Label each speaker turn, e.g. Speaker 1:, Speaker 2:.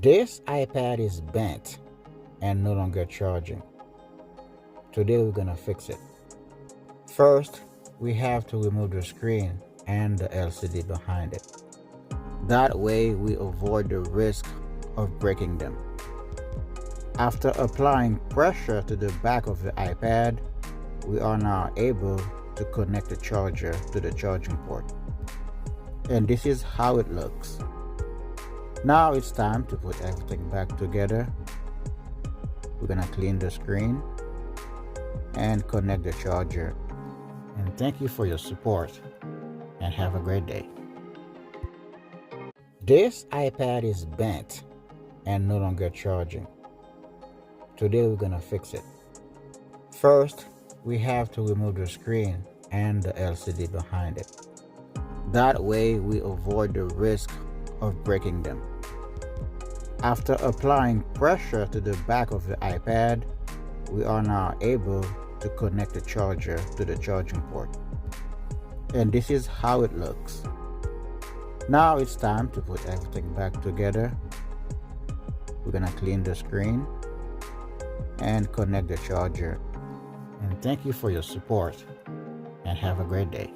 Speaker 1: This iPad is bent and no longer charging. Today we're gonna fix it. First, we have to remove the screen and the LCD behind it. That way we avoid the risk of breaking them. After applying pressure to the back of the iPad, we are now able to connect the charger to the charging port. And this is how it looks. Now it's time to put everything back together. We're gonna clean the screen and connect the charger. And thank you for your support and have a great day. This iPad is bent and no longer charging. Today we're gonna fix it. First, we have to remove the screen and the LCD behind it. That way we avoid the risk of breaking them. After applying pressure to the back of the iPad, we are now able to connect the charger to the charging port. And this is how it looks. Now it's time to put everything back together. We're gonna clean the screen and connect the charger. And thank you for your support and have a great day.